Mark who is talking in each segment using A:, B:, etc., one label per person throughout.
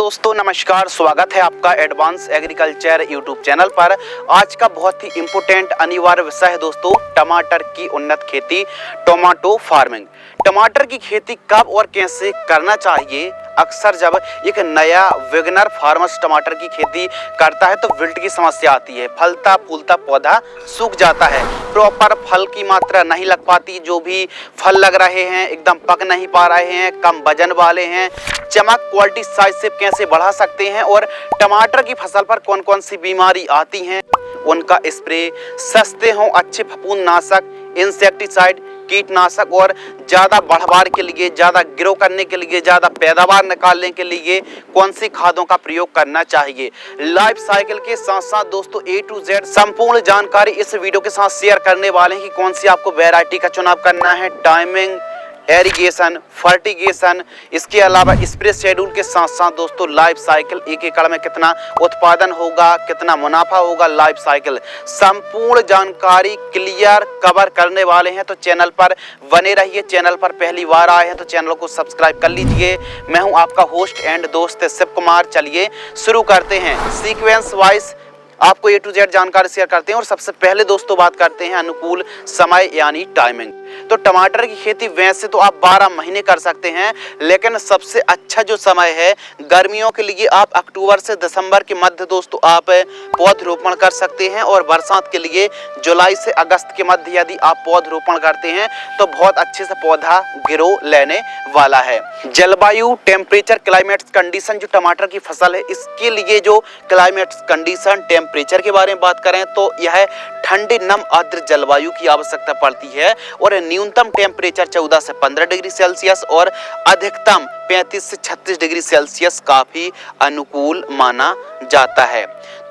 A: दोस्तों नमस्कार, स्वागत है आपका एडवांस एग्रीकल्चर यूट्यूब चैनल पर। आज का बहुत ही इम्पोर्टेंट अनिवार्य विषय है दोस्तों टमाटर की उन्नत खेती, टोमेटो फार्मिंग। टमाटर की खेती कब और कैसे करना चाहिए। अक्सर जब एक नया बिगिनर फार्मर्स टमाटर की खेती करता है तो विल्ट की समस्या आती है, फलता फूलता पौधा सूख जाता है, प्रॉपर फल की मात्रा नहीं लग पाती, जो भी फल लग रहे हैं एकदम पक नहीं पा रहे हैं, कम वजन वाले हैं, चमक क्वालिटी साइज से कैसे बढ़ा सकते हैं और टमाटर की फसल पर कौन कौन सी बीमारी आती हैं, उनका स्प्रे सस्ते हों, अच्छे फफूंदनाशक, इंसेक्टिसाइड, कीटनाशक और ज़्यादा बढ़वार के लिए, ज़्यादा ग्रो करने के लिए, ज़्यादा पैदावार निकालने के लिए कौन सी खादों का प्रयोग करना चाहिए। लाइफ साइकिल के साथ साथ दोस्तों A to Z संपूर्ण जानकारी इस वीडियो के साथ शेयर करने वाले हैं कि कौन सी आपको वैरायटी का चुनाव करना है, टाइमिंग, एरिगेशन, फर्टिगेशन, इसके अलावा स्प्रे शेड्यूल के साथ साथ दोस्तों लाइफ साइकिल, एक एकड़ में कितना उत्पादन होगा, कितना मुनाफा होगा, लाइफ साइकिल संपूर्ण जानकारी क्लियर कवर करने वाले हैं। तो चैनल पर बने रहिए। चैनल पर पहली बार आए हैं तो चैनल को सब्सक्राइब कर लीजिए। मैं हूं आपका होस्ट एंड दोस्त शिव कुमार। चलिए शुरू करते हैं। सीक्वेंस वाइज आपको A to Z जानकारी शेयर करते हैं और सबसे पहले दोस्तों बात करते हैं अनुकूल समय यानी टाइमिंग। तो टमाटर की खेती वैसे तो आप 12 महीने कर सकते हैं, लेकिन सबसे अच्छा जो समय है गर्मियों के लिए आप अक्टूबर से दिसंबर के मध्य दोस्तों आप पौधरोपण कर सकते हैं और बरसात के लिए जुलाई से अगस्त के मध्य यदि आप पौधरोपण करते हैं तो बहुत अच्छे से पौधा ग्रो लेने वाला है। जलवायु, टेम्परेचर, क्लाइमेट कंडीशन जो टमाटर की फसल है इसके लिए जो क्लाइमेट कंडीशन, टेम्परेचर के बारे में बात करें तो यह ठंडी नम आर्द्र जलवायु की आवश्यकता पड़ती है और न्यूनतम टेम्परेचर 14 से 15 डिग्री सेल्सियस और अधिकतम 35 से 36 डिग्री सेल्सियस काफी अनुकूल माना जाता है।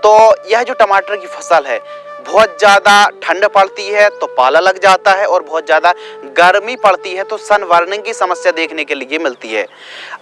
A: तो यह जो टमाटर की फसल है बहुत ज़्यादा ठंड पड़ती है तो पाला लग जाता है और बहुत ज़्यादा गर्मी पड़ती है तो सन बर्निंग की समस्या देखने के लिए मिलती है।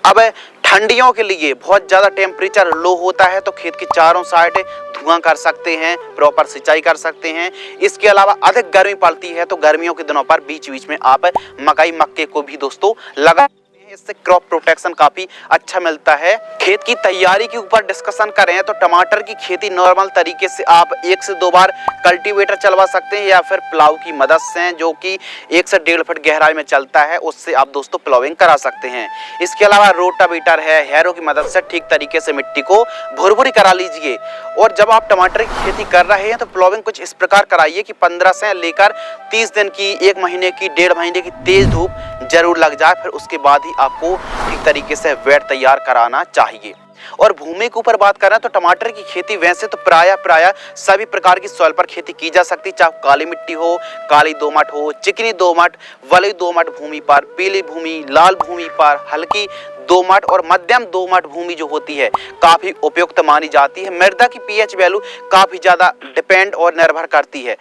A: अब ठंडियों के लिए बहुत ज़्यादा टेम्परेचर लो होता है तो खेत की चारों साइड धुआं कर सकते हैं, प्रॉपर सिंचाई कर सकते हैं। इसके अलावा अधिक गर्मी पड़ती है तो गर्मियों के दिनों पर बीच बीच में आप मक्के को भी दोस्तों लगा, इससे क्रॉप प्रोटेक्शन काफी अच्छा मिलता है। खेत की तैयारी के ऊपर डिस्कशन करें तो टमाटर की खेती नॉर्मल तरीके से आप 1 से 2 बार कल्टीवेटर चलवा सकते हैं या फिर प्लाव की मदद से, जो कि 1 से 1.5 फुट गहराई में चलता है, उससे आप दोस्तों प्लाविंग करा सकते हैं। इसके अलावा रोटावेटर है, हैरो की मदद से ठीक तरीके से मिट्टी को भुरभुरी करा लीजिए। और जब आप टमाटर की खेती कर रहे हैं तो प्लाविंग कुछ इस प्रकार कराइए कि 15 से लेकर 30 दिन की, 1 महीने की, 1.5 महीने की तेज धूप जरूर लग जाए, फिर उसके बाद ही आपको ठीक तरीके से वेट तैयार कराना चाहिए। और भूमि के ऊपर बात करें तो टमाटर की खेती वैसे तो प्राय सभी प्रकार की सॉइल पर खेती की जा सकती है, चाहे काली मिट्टी हो, काली दोमट हो, चिकनी दोमट, वली दोमट भूमि पर, पीली भूमि, लाल भूमि पर, हल्की दोमट और मध्यम दोमट भूमि जो होती है काफी उपयुक्त मानी जाती है। मृदा की पीएच वैल्यू काफी ज्यादा डिपेंड और निर्भर करती है।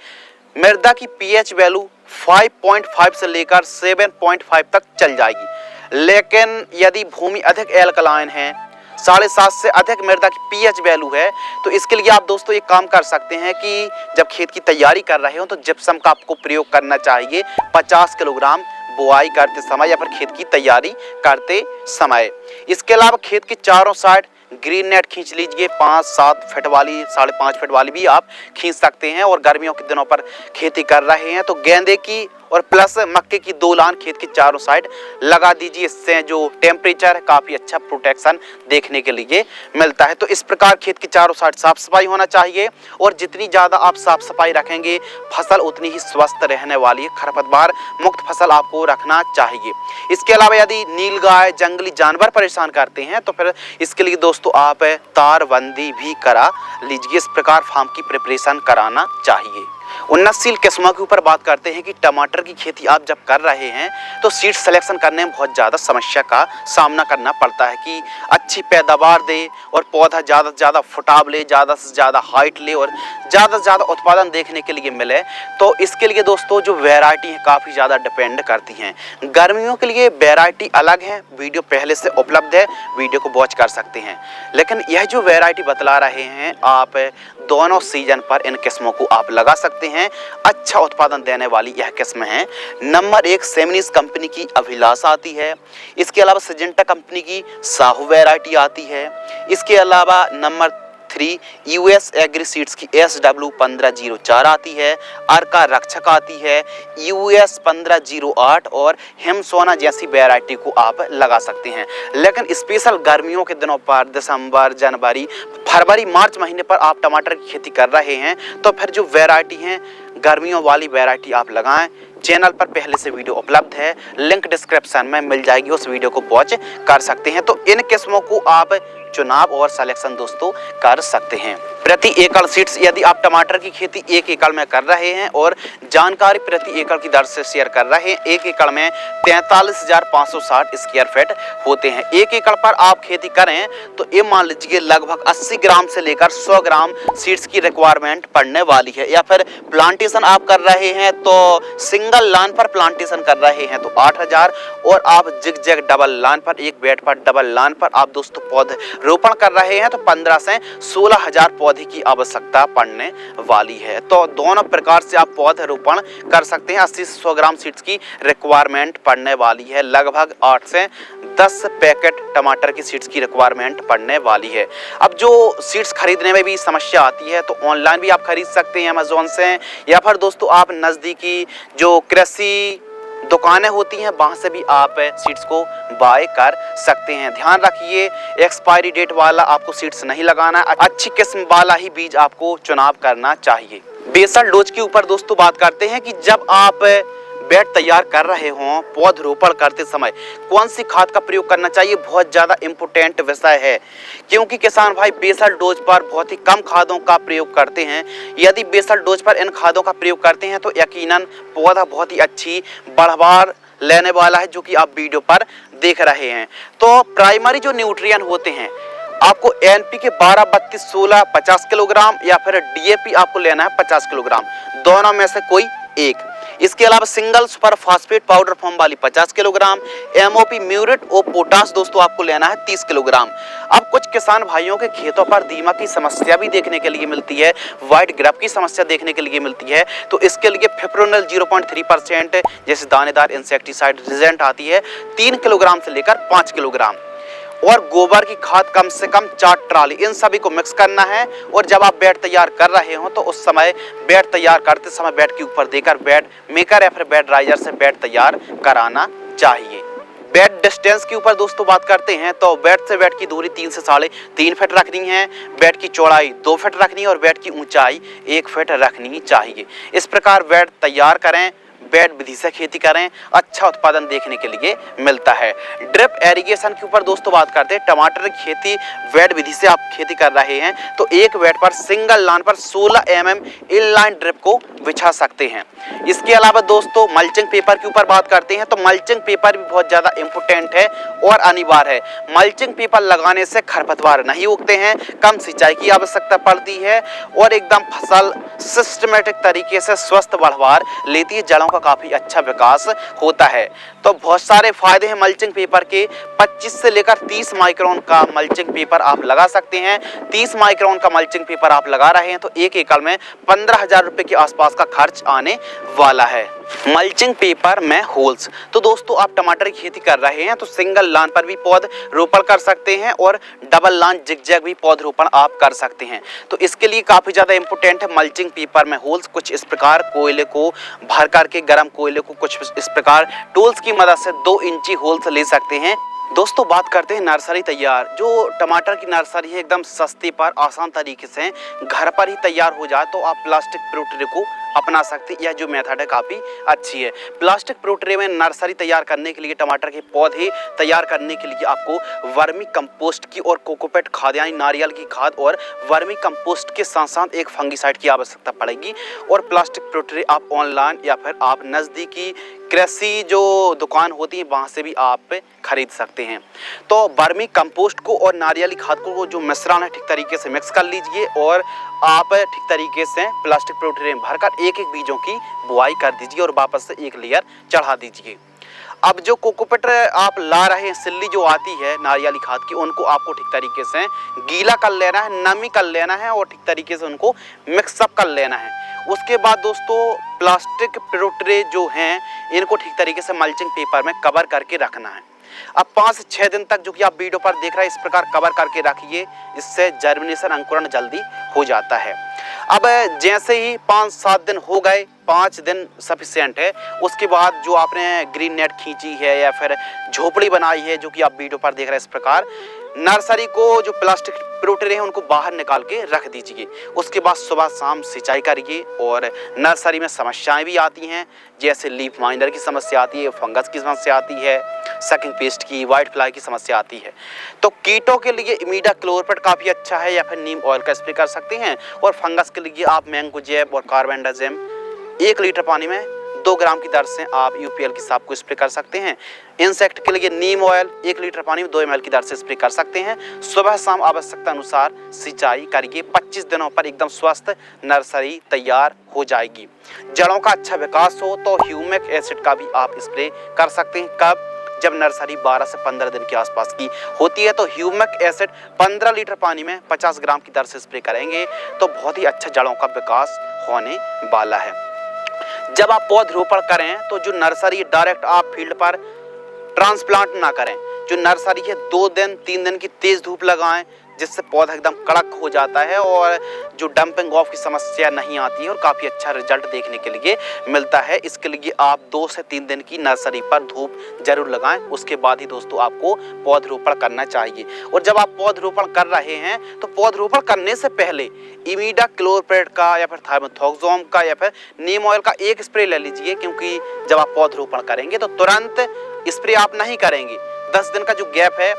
A: मृदा की पीएच वैल्यू 5.5 से लेकर 7.5 तक चल जाएगी, लेकिन यदि भूमि अधिक एल्कलाइन है, 7.5 से अधिक मृदा की पीएच वैल्यू है, तो इसके लिए आप दोस्तों एक काम कर सकते हैं कि जब खेत की तैयारी कर रहे हो तो जिप्सम का आपको प्रयोग करना चाहिए 50 किलोग्राम बुआई करते समय या फिर खेत की तैयारी करते समय। इसके अलावा खेत की चारों साइड ग्रीन नेट खींच लीजिए, 5-7 फीट वाली, 5.5 फीट वाली भी आप खींच सकते हैं। और गर्मियों के दिनों पर खेती कर रहे हैं तो गेंदे की और प्लस मक्के की 2 लान खेत की चारों साइड लगा दीजिए, इससे जो टेम्परेचर है काफ़ी अच्छा प्रोटेक्शन देखने के लिए मिलता है। तो इस प्रकार खेत की चारों साइड साफ सफाई होना चाहिए और जितनी ज़्यादा आप साफ सफाई रखेंगे फसल उतनी ही स्वस्थ रहने वाली है। खरपतवार मुक्त फसल आपको रखना चाहिए। इसके अलावा यदि नीलगाय, जंगली जानवर परेशान करते हैं तो फिर इसके लिए दोस्तों आप तारबंदी भी करा लीजिए। इस प्रकार फार्म की प्रिपरेशन कराना चाहिए। उन्नतशील किस्मों के ऊपर बात करते हैं कि टमाटर की खेती आप जब कर रहे हैं तो सीड सिलेक्शन करने में बहुत ज़्यादा समस्या का सामना करना पड़ता है कि अच्छी पैदावार दे और पौधा ज़्यादा से ज़्यादा फुटाव ले, ज़्यादा से ज़्यादा हाइट ले और ज़्यादा से ज़्यादा उत्पादन देखने के लिए मिले। तो इसके लिए दोस्तों जो वैरायटी है काफ़ी ज़्यादा डिपेंड करती हैं। गर्मियों के लिए वैरायटी अलग है, वीडियो पहले से उपलब्ध है, वीडियो को वॉच कर सकते हैं। लेकिन यह जो वैरायटी बतला रहे हैं आप दोनों सीजन पर इन किस्मों को आप लगा सकते हैं। हैं। अच्छा उत्पादन देने वाली यह किस्म है। नंबर 1 सेमिनिस कंपनी की अभिलाष आती है। इसके अलावा सिजेंटा कंपनी की साहू वैरायटी आती है। इसके अलावा नंबर 3 यूएस एग्री सीड्स की SW 1504 आती है। अर्का रक्षक आती है, US 1508 और हिमसोना जैसी वैरायटी को आप लगा सकते हैं। लेकिन स्पेशल गर्मियों के दिनों पर दिसंबर, जनवरी, फरवरी, मार्च महीने पर आप टमाटर की खेती कर रहे हैं तो फिर जो वैरायटी हैं गर्मियों वाली वैरायटी आप लगाएं। चैनल पर पहले से वीडियो उपलब्ध है, लिंक डिस्क्रिप्शन में मिल जाएगी, उस वीडियो को वॉच कर सकते हैं। तो इन किस्मों को आप चुनाव और सिलेक्शन दोस्तों कर सकते हैं। प्रति एकड़ सीड्स यदि आप टमाटर की खेती 1 एकड़ में कर रहे हैं और जानकारी प्रति एकड़ की दर से शेयर कर रहे हैं, 1 एकड़ में 43,560 स्क्वायर फीट होते हैं। 1 एकड़ पर आप खेती करें तो ये मान लीजिए लगभग 80 ग्राम से लेकर 100 ग्राम सीड्स की रिक्वायरमेंट पड़ने वाली है। या फिर प्लांटेशन आप कर रहे हैं तो सिंगल लाइन पर प्लांटेशन कर रहे हैं तो 8,000 और आप जिग जैग डबल लाइन पर, एक बेड पर डबल लाइन पर आप दोस्तों पौधे रोपण कर रहे हैं तो 15 से 16,000 पौधे की आवश्यकता पड़ने वाली है। तो दोनों प्रकार से आप पौधे रोपण कर सकते हैं। 80 से 100 ग्राम सीड्स की रिक्वायरमेंट पड़ने वाली है। लगभग 8 से 10 पैकेट टमाटर की सीड्स की रिक्वायरमेंट पड़ने वाली है। अब जो सीड्स खरीदने में भी समस्या आती है तो ऑनलाइन भी आप खरीद सकते हैं अमेज़न से, या फिर दोस्तों आप नज़दीकी जो कृषि दुकानें होती हैं वहां से भी आप सीड्स को बाय कर सकते हैं। ध्यान रखिए एक्सपायरी डेट वाला आपको सीड्स नहीं लगाना, अच्छी किस्म वाला ही बीज आपको चुनाव करना चाहिए। बेसल डोज के ऊपर दोस्तों बात करते हैं कि जब आप बेड तैयार कर रहे हों, पौधरोपण करते समय कौन सी खाद का प्रयोग करना चाहिए, बहुत ज़्यादा इम्पोर्टेंट विषय है। क्योंकि किसान भाई बेसल डोज पर बहुत ही कम खादों का प्रयोग करते हैं। यदि बेसल डोज पर इन खादों का प्रयोग करते हैं तो यकीनन पौधा बहुत ही अच्छी बढ़वार लेने वाला है, जो कि आप वीडियो पर देख रहे हैं। तो प्राइमरी जो न्यूट्रिएंट होते हैं आपको NPK 12, 32, 16 50 किलोग्राम या फिर DAP आपको लेना है 50 किलोग्राम, दोनों में से कोई एक। इसके अलावा single super phosphate powder form वाली 50 किलोग्राम, MOP म्यूरेट और पोटास दोस्तों आपको लेना है 30 किलोग्राम। अब कुछ किसान भाइयों के खेतों पर दीमक की समस्या भी देखने के लिए मिलती है, व्हाइट ग्रैप की समस्या देखने के लिए मिलती है। तो इसके लिए फिप्रोनिल 0.3% जैसे दानेदार इंसेक्टिसाइड रिजेंट आती है 3 किलोग्राम से लेकर 5 किलोग्राम, और गोबर की खाद कम से कम 4 ट्राली, इन सभी को मिक्स करना है। और जब आप बेड तैयार कर रहे हो तो उस समय बेड तैयार करते समय बेड के ऊपर देकर बेड मेकर या फिर बेड राइजर से बेड तैयार कराना चाहिए। बेड डिस्टेंस के ऊपर दोस्तों बात करते हैं तो बेड से बेड की दूरी 3 से 3.5 फीट रखनी है, बेड की चौड़ाई 2 फीट रखनी है और बेड की ऊंचाई 1 फीट रखनी चाहिए। इस प्रकार बेड तैयार करें, बेड विधि से खेती करें, अच्छा उत्पादन देखने के लिए मिलता है। ड्रिप एरिगेशन के ऊपर दोस्तों बात करते हैं, टमाटर की खेती बेड विधि से आप खेती कर रहे हैं तो एक बेड पर सिंगल लाइन पर 16 mm इनलाइन ड्रिप को बिछा सकते हैं। इसके अलावा दोस्तों मल्चिंग पेपर के ऊपर बात करते हैं तो मल्चिंग पेपर भी बहुत ज्यादा इंपॉर्टेंट है और अनिवार्य है। मल्चिंग पेपर लगाने से खरपतवार नहीं उगते हैं, कम सिंचाई की आवश्यकता पड़ती है और एकदम फसल सिस्टमेटिक तरीके से स्वस्थ बढ़वार लेती है, जड़ों का काफी अच्छा विकास होता है। तो बहुत सारे फायदे हैं मल्चिंग पेपर के। 25 से लेकर 30 माइक्रोन का मल्चिंग पेपर आप लगा सकते हैं। 30 माइक्रोन का मल्चिंग पेपर आप लगा रहे हैं तो 1 एकड़ में 15,000 रुपए के आसपास का खर्च आने वाला है। मल्चिंग पेपर में होल्स, तो दोस्तों आप टमाटर की खेती कर रहे हैं तो सिंगल लाइन पर भी पौध रोपण कर सकते हैं और डबल लाइन जिगजैग भी पौध रोपण आप कर सकते हैं। तो इसके लिए काफी ज्यादा इंपॉर्टेंट है मल्चिंग पेपर में होल्स। कुछ इस प्रकार कोयले को भर करके, गर्म कोयले को कुछ इस प्रकार टूल्स की मदद से 2 इंची होल्स ले सकते हैं। दोस्तों बात करते हैं नर्सरी तैयार। जो टमाटर की नर्सरी है एकदम सस्ते पर आसान तरीके से घर पर ही तैयार हो जाए तो आप प्लास्टिक प्रोट्रे को अपना सकते हैं। यह जो मेथड है काफ़ी अच्छी है। प्लास्टिक प्रोट्रे में नर्सरी तैयार करने के लिए, टमाटर के पौधे तैयार करने के लिए आपको वर्मी कंपोस्ट की और कोकोपेट खाद यानी नारियल की खाद और वर्मी कंपोस्ट के साथ साथ एक फंगिसाइड की आवश्यकता पड़ेगी। और प्लास्टिक प्रोट्रे आप ऑनलाइन या फिर आप नज़दीकी कृषि जो दुकान होती है वहाँ से भी आप खरीद सकते हैं। तो वर्मी कंपोस्ट को और नारियली खाद को जो मिश्रण है ठीक तरीके से मिक्स कर लीजिए और आप ठीक तरीके से प्लास्टिक प्रोट्रे में भरकर एक एक बीजों की बुआई कर दीजिए और वापस से एक लेयर चढ़ा दीजिए। अब जो कोकोपीट आप ला रहे हैं, सिल्ली जो आती है नारियली खाद की, उनको आपको ठीक तरीके से गीला कर लेना है, नमी कर लेना है और ठीक तरीके से उनको मिक्सअप कर लेना है। उसके बाद दोस्तों प्लास्टिक प्रोट्रे जो हैं इनको ठीक तरीके से मल्चिंग पेपर में कवर करके रखना है। अब 5 से 6 दिन तक जो कि आप वीडियो पर देख रहे हैं इस प्रकार कवर करके रखिए, इससे जर्मिनेशन अंकुरण जल्दी हो जाता है। अब जैसे ही 5-7 दिन हो गए, 5 दिन सफिशिएंट है, उसके बाद जो आपने ग्रीन नेट खींची है या फिर झोपड़ी बनाई है जो कि आप वीडियो पर देख रहे हैं, इस प्रकार नर्सरी को जो प्लास्टिक प्रोट्रे हैं उनको बाहर निकाल के रख दीजिए। उसके बाद सुबह शाम सिंचाई करिए। और नर्सरी में समस्याएं भी आती हैं, जैसे लीफ माइनर की समस्या आती है, फंगस की समस्या आती है, सकिंग पेस्ट की, वाइट फ्लाई की समस्या आती है। तो कीटों के लिए इमीडाक्लोप्रिड काफ़ी अच्छा है या फिर नीम ऑयल का स्प्रे कर सकते हैं। और फंगस के लिए आप मैंगोजेब और कार्बेंडाजिम 1 लीटर पानी में 2 ग्राम की दर से आप यूपीएल की साब को स्प्रे कर सकते हैं। इंसेक्ट के लिए नीम ऑयल 1 लीटर पानी में 2 ml की दर से स्प्रे कर सकते हैं। सुबह शाम आवश्यकता अनुसार सिंचाई करिए। 25 दिनों पर एकदम स्वस्थ नर्सरी तैयार हो जाएगी। जड़ों का अच्छा विकास हो तो ह्यूमिक एसिड का भी आप स्प्रे कर सकते हैं। कब? जब नर्सरी 12 से 15 दिन के आसपास की होती है तो ह्यूमिक एसिड 15 लीटर पानी में 50 ग्राम की दर से स्प्रे करेंगे तो बहुत ही अच्छा जड़ों का विकास होने वाला है। जब आप पौधरोपण करें तो जो नर्सरी डायरेक्ट आप फील्ड पर ट्रांसप्लांट ना करें। जो नर्सरी है 2 दिन 3 दिन की तेज धूप लगाएं, जिससे पौधा एकदम कड़क हो जाता है और जो डंपिंग ऑफ की समस्या नहीं आती है और काफ़ी अच्छा रिजल्ट देखने के लिए मिलता है। इसके लिए आप 2 से 3 दिन की नर्सरी पर धूप जरूर लगाएं। उसके बाद ही दोस्तों आपको पौधरोपण करना चाहिए। और जब आप पौधरोपण कर रहे हैं तो पौधरोपण करने से पहले इमीडाक्लोप्रिड का या फिर थाइमेथॉक्सोम का या फिर नीम ऑयल का 1 स्प्रे ले लीजिए, क्योंकि जब आप पौधरोपण करेंगे तो तुरंत स्प्रे आप नहीं करेंगे। 10 दिन का जो गैप है,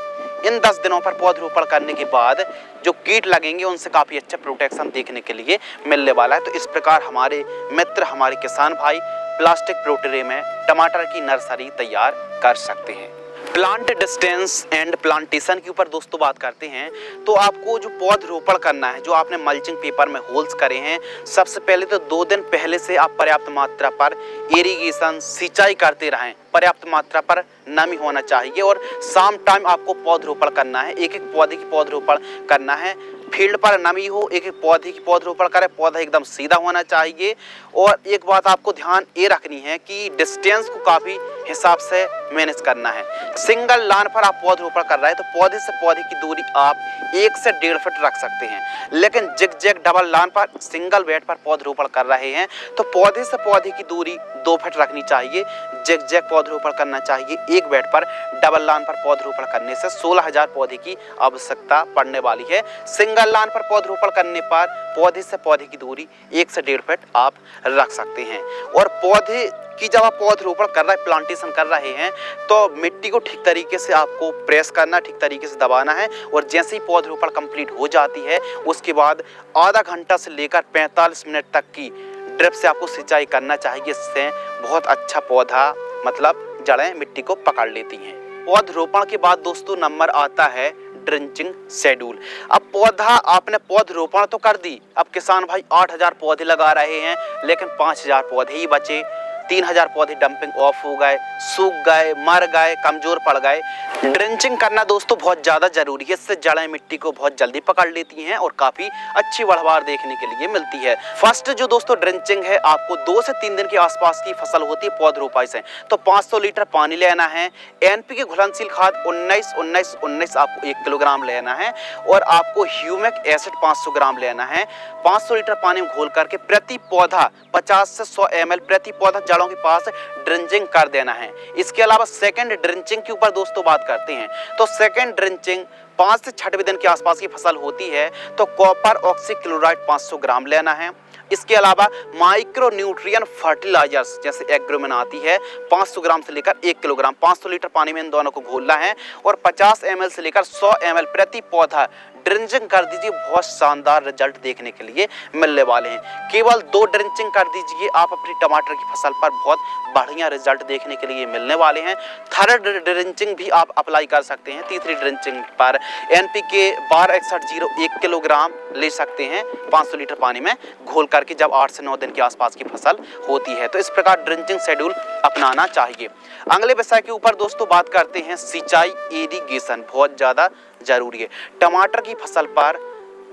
A: इन 10 दिनों पर पौधरोपण करने के बाद जो कीट लगेंगे उनसे काफ़ी अच्छा प्रोटेक्शन देखने के लिए मिलने वाला है। तो इस प्रकार हमारे मित्र, हमारे किसान भाई प्लास्टिक प्रोट्रे में टमाटर की नर्सरी तैयार कर सकते हैं। प्लांट डिस्टेंस एंड प्लांटेशन के ऊपर दोस्तों बात करते हैं तो आपको जो पौधरोपण करना है, जो आपने मल्चिंग पेपर में होल्स करे हैं, सबसे पहले तो 2 दिन पहले से आप पर्याप्त मात्रा पर इरिगेशन सिंचाई करते रहें। पर्याप्त मात्रा पर नमी होना चाहिए और शाम टाइम आपको पौधरोपण करना है। एक एक पौधे की पौधरोपण करना है। फील्ड पर नमी हो, एक एक पौधे की पौधरोपण करें। पौधा एकदम सीधा होना चाहिए। और एक बात आपको ध्यान ये रखनी है कि डिस्टेंस को काफ़ी हिसाब से मैनेज करना है। सिंगल लाइन पर आप पौधरोपण कर रहे हैं तो पौधे से पौधे की दूरी आप 1 से 1.5 फीट रख सकते हैं। लेकिन जिग-जैग डबल लाइन पर सिंगल बेड पर पौधरोपण कर रहे हैं तो पौधे से पौधे की दूरी 2 फीट रखनी चाहिए। जिग-जैग पौधरोपण करना चाहिए। 1 बेड पर डबल लाइन पर पौधरोपण करने से 16,000 पौधे की आवश्यकता पड़ने वाली है। सिंगल लाइन पर पौधरोपण करने पर पौधे से पौधे की दूरी 1 से 1.5 फीट आप रख सकते हैं। और पौधे की जब आप पौधरोपण कर रहे हैं, प्लांटेशन कर रहे हैं, तो मिट्टी को ठीक तरीके से आपको प्रेस करना, ठीक तरीके से दबाना है। और जैसे ही पौधरोपण कंप्लीट हो जाती है उसके बाद आधा घंटा से लेकर 45 मिनट तक की ड्रिप से आपको सिंचाई करना चाहिए। इससे बहुत अच्छा पौधा मतलब जड़ें मिट्टी को पकड़ लेती हैं। पौधरोपण के बाद दोस्तों नंबर आता है ड्रिंचिंग शेड्यूल। अब पौधा आपने पौधरोपण तो कर दी, अब किसान भाई 8,000 पौधे लगा रहे हैं लेकिन 5,000 पौधे ही बचे। 3,000 पौधे डंपिंग ऑफ हो गए, सूख गए, मर गए, कमजोर पड़ गए। ड्रिंचिंग करना दोस्तों बहुत ज़्यादा जरूरी है। इससे जड़ें मिट्टी को बहुत जल्दी पकड़ लेती हैं और काफ़ी अच्छी बढ़वार देखने के लिए मिलती है। फर्स्ट जो दोस्तों ड्रिंचिंग है, आपको 2 से 3 दिन के आसपास की फसल होती है पौधरोपाई से, तो 500 लीटर पानी लेना है। एनपीके घुलनशील खाद 19-19-19 आपको 1 किलोग्राम लेना है। और आपको ह्यूमिक एसिड 500 ग्राम लेना है। 500 लीटर पानी में घोल करके प्रति पौधा 50 से 100 ml प्रति पौधा जड़ों के पास ड्रिंचिंग कर देना है। इसके अलावा सेकंड ड्रिंचिंग के ऊपर दोस्तों बात करते हैं तो सेकंड ड्रिंचिंग 5 से 6वें दिन के आसपास की फसल होती है तो कॉपर ऑक्सीक्लोराइड 500 ग्राम लेना है। इसके अलावा माइक्रो न्यूट्रिएंट फर्टिलाइजर्स जैसे एग्रोमिन आती है 500 ग्राम से लेकर 1 किलोग्राम 500 लीटर पानी में इन दोनों को घोलना है। और 50 ml से लेकर 100 ml प्रति पौधा ड्रिंचिंग कर दीजिए, बहुत शानदार रिजल्ट देखने के लिए मिलने वाले हैं। केवल 2 ड्रिंचिंग कर दीजिए, आप अपनी टमाटर की फसल पर बहुत बढ़िया रिजल्ट देखने के लिए मिलने वाले हैं। थर्ड ड्रिंचिंग भी आप अप्लाई कर सकते हैं। तीसरी ड्रिंचिंग पर NPK 1261 1 किलोग्राम ले सकते हैं 500 लीटर पानी में घोल करके, जब 8 से 9 दिन के आसपास की फसल होती है। तो इस प्रकार ड्रिंचिंग शेड्यूल अपनाना चाहिए। अगले विषय के ऊपर दोस्तों बात करते हैं सिंचाई इरिगेशन, बहुत ज़्यादा जरूरी है। टमाटर की फसल पर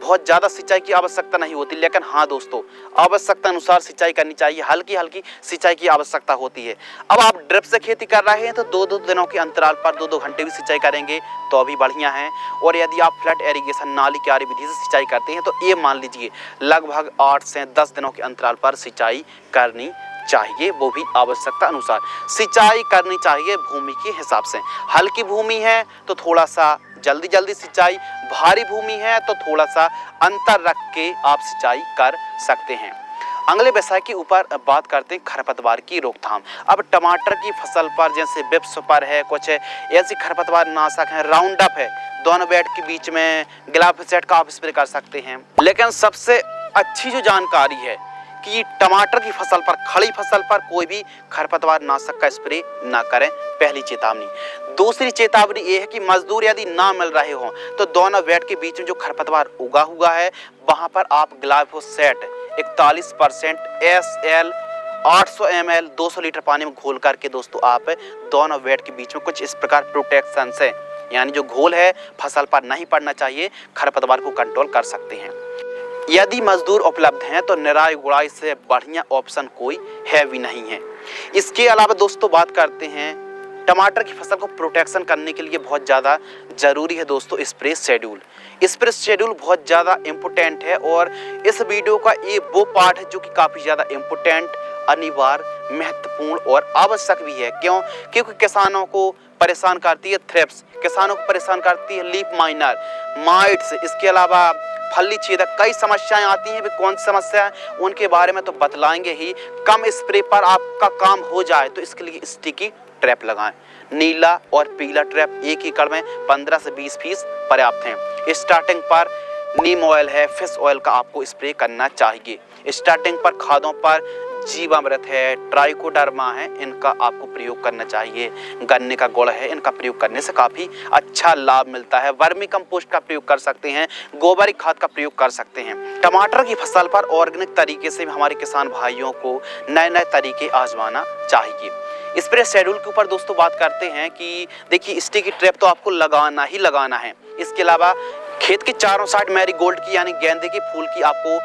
A: बहुत ज़्यादा सिंचाई की आवश्यकता नहीं होती, लेकिन हाँ दोस्तों, आवश्यकता अनुसार सिंचाई करनी चाहिए। हल्की हल्की सिंचाई की आवश्यकता होती है। अब आप ड्रिप से खेती कर रहे हैं तो 2-2 दिनों के अंतराल पर 2-2 घंटे भी सिंचाई करेंगे तो अभी बढ़िया है। और यदि आप फ्लड इरिगेशन नाली क्यारी विधि से सिंचाई करते हैं तो ये मान लीजिए लगभग 8 से 10 दिनों के अंतराल पर सिंचाई करनी चाहिए, वो भी आवश्यकता अनुसार। सिंचाई करनी चाहिए भूमि के हिसाब से। हल्की भूमि है तो थोड़ा सा जल्दी सिंचाई, भारी भूमि है तो थोड़ा सा अंतर रख के आप सिंचाई कर सकते हैं। अगले विषय के ऊपर बात करते हैं खरपतवार की रोकथाम। अब टमाटर की फसल पर जैसे बिप्स पर है, कुछ ऐसी खरपतवार नाशक है, राउंडअप है, दोनों बेड के बीच में ग्लाइफोसेट का आप स्प्रे कर सकते हैं। लेकिन सबसे अच्छी जो जानकारी है कि टमाटर की फसल पर, खड़ी फसल पर कोई भी खरपतवार नाशक का स्प्रे ना करें, पहली चेतावनी। दूसरी चेतावनी ये है कि मजदूर यदि ना मिल रहे हो तो दोनों बेड के बीच में जो खरपतवार उगा हुआ है वहां पर आप ग्लाइफोसेट 41% SL 800 ml 200 लीटर पानी में घोल करके दोस्तों आप दोनों बेड के बीच में कुछ इस प्रकार प्रोटेक्शन से, यानी जो घोल है फसल पर नहीं पड़ना चाहिए, खरपतवार को कंट्रोल कर सकते हैं। यदि मजदूर उपलब्ध हैं तो निराई गुड़ाई से बढ़िया ऑप्शन कोई है भी नहीं है। इसके अलावा दोस्तों बात करते हैं टमाटर की फसल को प्रोटेक्शन करने के लिए बहुत ज़्यादा ज़रूरी है दोस्तों स्प्रे शेड्यूल। स्प्रे शेड्यूल बहुत ज़्यादा इम्पोर्टेंट है और इस वीडियो का ये वो पार्ट है जो कि काफ़ी ज़्यादा इम्पोर्टेंट, अनिवार्य, महत्वपूर्ण और आवश्यक भी है। क्यों? क्योंकि किसानों को परेशान करती है थ्रिप्स, किसानों को परेशान करती है लीफ माइनर, माइट्स, इसके अलावा फली छेदक, कई समस्याएं आती हैं। कौन सी समस्या है उनके बारे में तो बतलाएंगे ही। कम स्प्रे पर आपका काम हो जाए तो इसके लिए स्टिकी ट्रैप लगाएं। नीला और पीला ट्रैप 1 एकड़ में 15 से 20 पीस पर्याप्त हैं। स्टार्टिंग पर नीम ऑयल है, फिश ऑयल का आपको स्प्रे करना चाहिए। स्टार्टिंग पर खादों पर जीवामृत है, ट्राइकोडर्मा है, इनका आपको प्रयोग करना चाहिए। गन्ने का गुड़ है, इनका प्रयोग करने से काफ़ी अच्छा लाभ मिलता है। वर्मी कंपोस्ट का प्रयोग कर सकते हैं, गोबरी खाद का प्रयोग कर सकते हैं। टमाटर की फसल पर ऑर्गेनिक तरीके से हमारे किसान भाइयों को नए तरीके आजमाना चाहिए। स्प्रे शेड्यूल के ऊपर दोस्तों बात करते हैं कि देखिए स्टिकी ट्रैप तो आपको लगाना ही लगाना है। इसके अलावा खेत के चारों साइड मैरीगोल्ड की यानी गेंदे के फूल की आपको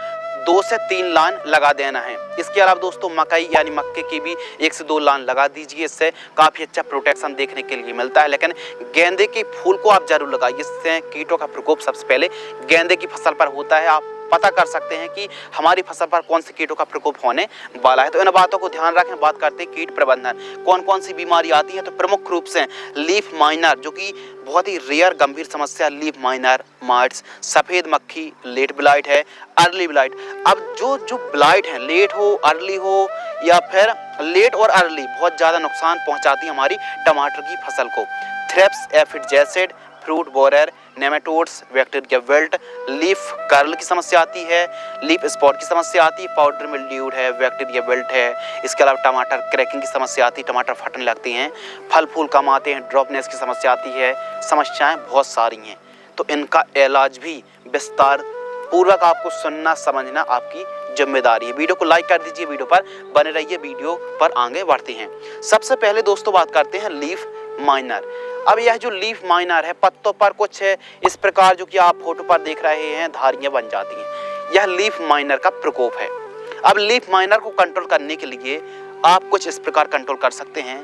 A: 2 से 3 लाइन लगा देना है। इसके अलावा दोस्तों मकई यानी मक्के की भी 1 से 2 लाइन लगा दीजिए, इससे काफ़ी अच्छा प्रोटेक्शन देखने के लिए मिलता है। लेकिन गेंदे के फूल को आप जरूर लगाइए, इससे कीटों का प्रकोप सबसे पहले गेंदे की फसल पर होता है। आप पता कर सकते हैं कि हमारी फसल पर कौन से कीटों का प्रकोप होने वाला है, तो इन बातों को ध्यान रखें। बात करते हैं कीट प्रबंधन, कौन कौन सी बीमारी आती है, तो प्रमुख रूप से लीफ माइनर, जो कि बहुत ही रेयर गंभीर समस्या, लीफ माइनर, माइट्स, सफ़ेद मक्खी, लेट ब्लाइट है, अर्ली ब्लाइट। अब जो ब्लाइट है, लेट हो, अर्ली हो या फिर लेट और अर्ली, बहुत ज़्यादा नुकसान पहुँचाती है हमारी टमाटर की फसल को। Thrips, aphid jassid, fruit borer, nematodes, bacteria wilt, leaf curl की समस्या आती है, लीफ स्पॉट की समस्या आती है, पाउडर मिल्ड्यूड है, बैक्टीरिया विल्ट है। इसके अलावा टमाटर क्रैकिंग की समस्या आती है, टमाटर फटने लगती हैं, फल फूल कम आते हैं, ड्रॉपनेस की समस्या आती है। समस्याएं बहुत सारी हैं, तो इनका इलाज भी विस्तार पूर्वक आपको सुनना समझना आपकी जिम्मेदारी है। वीडियो को लाइक कर दीजिए, वीडियो पर बने रहिए, वीडियो पर आगे बढ़ते हैं। सबसे पहले दोस्तों बात करते हैं लीफ माइनर। अब यह जो लीफ माइनर है, पत्तों पर कुछ इस प्रकार जो कि आप फोटो पर देख रहे हैं धारियां बन जाती हैं, यह लीफ माइनर का प्रकोप है। अब लीफ माइनर को कंट्रोल करने के लिए आप कुछ इस प्रकार कंट्रोल कर सकते हैं।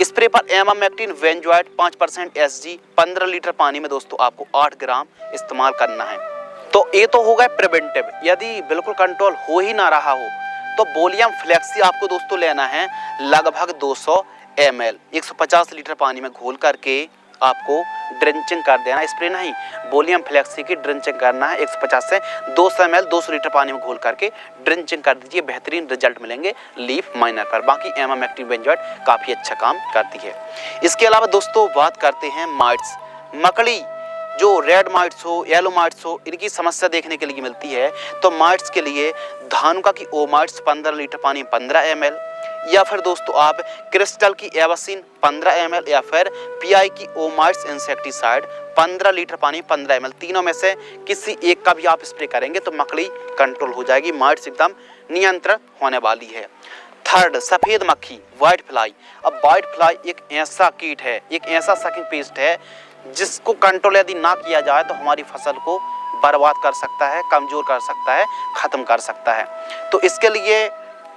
A: स्प्रे पर एमामेक्टिन बेंजोएट 5% SG 15 लीटर पानी में दोस्तों आपको 8 ग्राम इस्तेमाल करना है। तो ये तो हो गया प्रिवेंटिव। यदि बिल्कुल कंट्रोल हो ही ना रहा हो तो वोलियम फ्लेक्सी आपको दोस्तों लेना है लगभग 200 ml 150 लीटर पानी में घोल करके आपको ड्रिंचिंग कर देना। स्प्रे नहीं, वोलियम फ्लेक्सी की ड्रिंचिंग करना है। 150 से 200 ml 200 लीटर पानी में घोल करके ड्रिंचिंग कर दीजिए, बेहतरीन रिजल्ट मिलेंगे लीफ माइनर पर। बाकी एमामेक्टिन बेंजोएट काफ़ी अच्छा काम करती है। इसके अलावा दोस्तों बात करते हैं माइट्स, मकड़ी जो रेड माइट्स हो, येलो माइट्स हो, इनकी समस्या देखने के लिए मिलती है। तो माइट्स के लिए धानुका की ओमाइट्स 15 लीटर पानी में 15 ml, या फिर दोस्तों आप क्रिस्टल की एवासिन 15 ml, या फिर पीआई की ओमाइट्स इंसेक्टिसाइड 15 लीटर पानी 15 ml, तीनों में से किसी एक का भी आप स्प्रे करेंगे तो मकड़ी कंट्रोल हो जाएगी, माइट्स एकदम नियंत्रण होने वाली है। थर्ड, सफेद मक्खी, व्हाइट फ्लाई। अब व्हाइट फ्लाई एक ऐसा कीट है, एक ऐसा सकिंग पेस्ट है जिसको कंट्रोल यदि ना किया जाए तो हमारी फसल को बर्बाद कर सकता है, कमजोर कर सकता है, खत्म कर सकता है। तो इसके लिए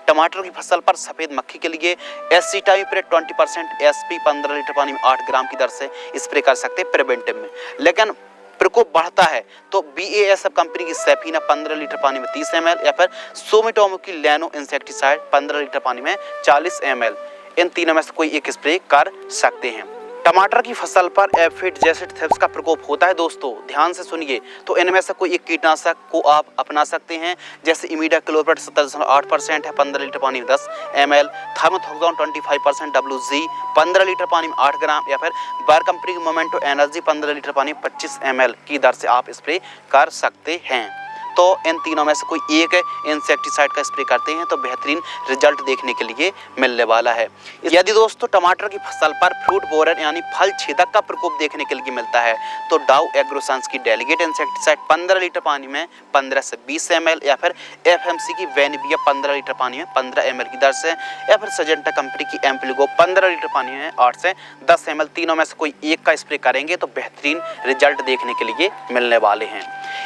A: टमाटर की फसल पर सफेद मक्खी के लिए एसिटामिप्रिड 20% एसपी 15 लीटर पानी में 8 ग्राम की दर से स्प्रे कर सकते हैं प्रिवेंटिव में। लेकिन प्रकोप बढ़ता है तो BASF कंपनी की सेफीना 15 लीटर पानी में 30 ml, या फिर सुमिटोमो की लैनो इंसेक्टिसाइड 15 लीटर पानी में 40 ml, इन तीनों में से कोई एक स्प्रे कर सकते हैं। टमाटर की फसल पर एफिड जैसे थ्रिप्स का प्रकोप होता है दोस्तों, ध्यान से सुनिए। तो इनमें से कोई एक कीटनाशक को आप अपना सकते हैं, जैसे इमीडाक्लोप्रिड 70.8% है 15 लीटर पानी में 10 ml, थार्मोथोक्सोन 25% WG 15 लीटर पानी में 8 ग्राम, या फिर बायर कंपनी की मोमेंटो एनर्जी 15 लीटर पानी में 25 ml की दर से आप स्प्रे कर सकते हैं। तो इन तीनों में से कोई एक इंसेक्टिसाइड का स्प्रे करते हैं तो बेहतरीन रिजल्ट देखने के लिए मिलने वाला है। यदि दोस्तों टमाटर की फसल पर फ्रूट बोरर यानी फल छेदक का प्रकोप देखने के लिए मिलता है तो डाउ एग्रोसंस की डेलीगेट इंसेक्टिसाइड 15 लीटर पानी में 15 से 20 ml, या फिर FMC की वेनिबिया 15 लीटर पानी में 15 ml की दर से, या फिर सजेंटा कंपनी की एम्प्लिगो 15 लीटर पानी में 8 से 10 ml, तीनों में से कोई एक का स्प्रे करेंगे तो बेहतरीन रिजल्ट देखने के लिए मिलने वाले हैं।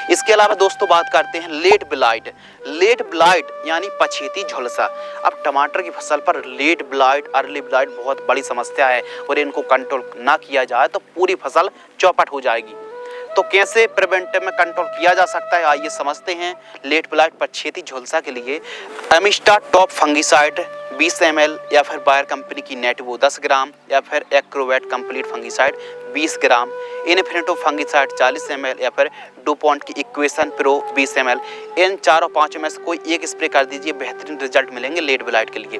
A: इसके अलावा दोस्तों बात करते हैं लेट ब्लाइट। लेट ब्लाइट यानी पछेती झुलसा। अब टमाटर की फसल पर लेट ब्लाइट, अर्ली ब्लाइट बहुत बड़ी समस्या है और इनको कंट्रोल ना किया जाए तो पूरी फसल चौपट हो जाएगी। तो कैसे प्रिवेंटिव में कंट्रोल किया जा सकता है, आइए समझते हैं। लेट ब्लाइट पछेती झुलसा के लिए एमिस्टा टॉप फंगिसाइड 20 ml, या फिर बायर कंपनी की नेटिवो 10 ग्राम, या फिर एक्रोवेट कंप्लीट फंगिसाइड 20 ग्राम, इन्फिनिटो फंगिसाइड 40 ml, या फिर डुपॉन्ट की इक्वेशन प्रो 20 ml, इन चारों पांचों में से कोई एक स्प्रे कर दीजिए, बेहतरीन रिजल्ट मिलेंगे लेट ब्लाइट के लिए।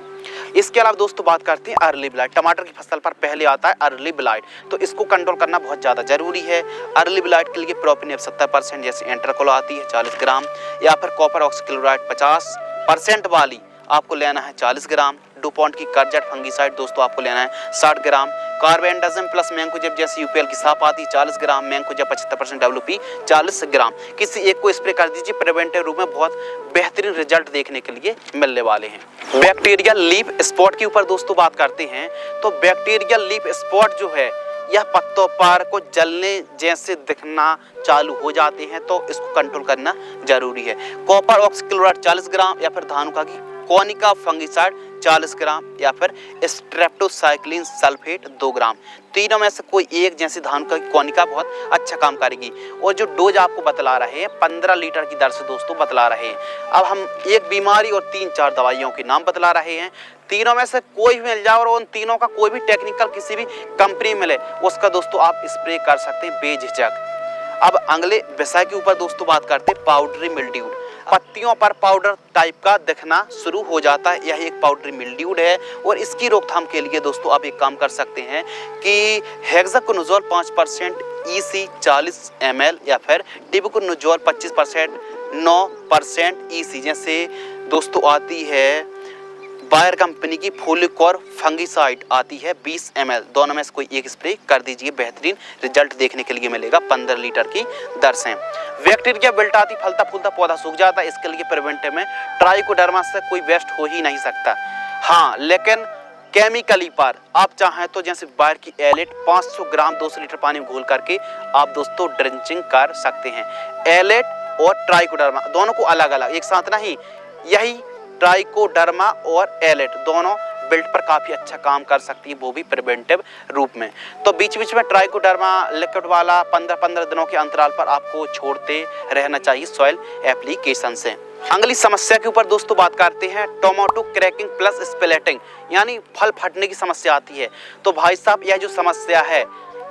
A: इसके अलावा दोस्तों बात करते हैं अर्ली ब्लाइट। टमाटर की फसल पर पहले आता है अर्ली ब्लाइट, तो इसको कंट्रोल करना बहुत ज़्यादा जरूरी है। अर्ली ब्लाइट के लिए प्रोपिनेप 70% जैसे एंट्राकोल आती है 40 ग्राम, या फिर कॉपर ऑक्सीक्लोराइड 50% वाली आपको लेना है 40 ग्राम, डुपॉन्ट की कर्जेट फंगिसाइड दोस्तों आपको लेना है 60 ग्राम, कार्बेंडाजिम प्लस मैंकोजेब जैसी यूपीएल की साप आती है 40 ग्राम, मैंकोजेब 75% WP 40 ग्राम, किसी एक को स्प्रे कर दीजिए, प्रिवेंटिव रूप में बहुत बेहतरीन रिजल्ट देखने के लिए मिलने वाले हैं। बैक्टीरिया लीफ स्पॉट के ऊपर दोस्तों बात करते हैं तो बैक्टीरिया लीफ स्पॉट जो है यह पत्तों पर को जलने जैसे दिखना चालू हो जाते हैं तो इसको कंट्रोल करना जरूरी है। कॉपर ऑक्सीक्लोराइड 40 ग्राम, या फिर धानुका की कोनिका फंगिसाइड 40 ग्राम, या फिर स्ट्रेप्टोसाइक्लिन सल्फेट 2 ग्राम, तीनों में से कोई एक, जैसे धानुका की कोनिका बहुत अच्छा काम करेगी। और जो डोज आपको बतला रहे हैं 15 लीटर की दर से दोस्तों बतला रहे हैं। अब हम एक बीमारी और 3-4 दवाइयों के नाम बतला रहे हैं, तीनों में से कोई भी मिल जाए और उन तीनों का कोई भी टेक्निकल किसी भी कंपनी मिले उसका दोस्तों आप स्प्रे कर सकते हैं बेझिझक। अब अगले विषय के ऊपर दोस्तों बात करते हैं पाउडरी मिल्ड्यूड। पत्तियों पर पाउडर टाइप का दिखना शुरू हो जाता है, यह एक पाउडरी मिल्ड्यूड है और इसकी रोकथाम के लिए दोस्तों आप एक काम कर सकते हैं कि हेक्साकोनाजोल 5% EC 40 ml, या फिर टिबुकोनाजोल 25% 9% EC, जैसे दोस्तों आती है बायर कंपनी की फोलिकॉर फंगिसाइड आती है 20 ml, दोनों में से कोई एक स्प्रे कर दीजिए, बेहतरीन रिजल्ट देखने के लिए मिलेगा 15 लीटर की दर से। बैक्टीरिया बिल्ट आती, फलता फूलता पौधा सूख जाता है, इसके लिए प्रिवेंटिव में ट्राइकोडर्मा से कोई बेस्ट हो ही नहीं सकता। हाँ, लेकिन केमिकली पर आप चाहें तो जैसे बायर की एलेट 500 ग्राम 200 लीटर पानी में घोल करके आप दोस्तों ड्रेंचिंग कर सकते हैं। एलेट और ट्राइकोडर्मा दोनों को अलग अलग, एक साथ नहीं, यही ट्राइकोडर्मा और एलेट दोनों बिल्ट पर काफी अच्छा काम कर सकती है, वो भी प्रिवेंटिव रूप में। तो बीच बीच में ट्राइकोडर्मा लिक्विड वाला 15-15 दिनों के अंतराल पर आपको छोड़ते रहना चाहिए सॉइल एप्लीकेशन से। अगली समस्या के ऊपर दोस्तों बात करते हैं टोमेटो क्रैकिंग प्लस स्प्लेटिंग, यानी फल फटने की समस्या आती है। तो भाई साहब यह जो समस्या है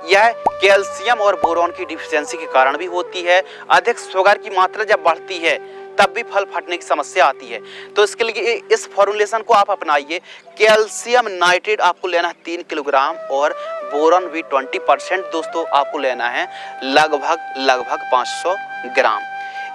A: यह कैल्शियम और बोरॉन की डिफिशियंसी के कारण भी होती है। अधिक शुगर की मात्रा जब बढ़ती है तब भी फल फटने की समस्या आती है। तो इसके लिए इस फॉर्मुलेशन को आप अपनाइए। कैल्शियम नाइट्रेट आपको लेना है 3 किलोग्राम और बोरॉन भी 20% दोस्तों आपको लेना है लगभग 500 ग्राम।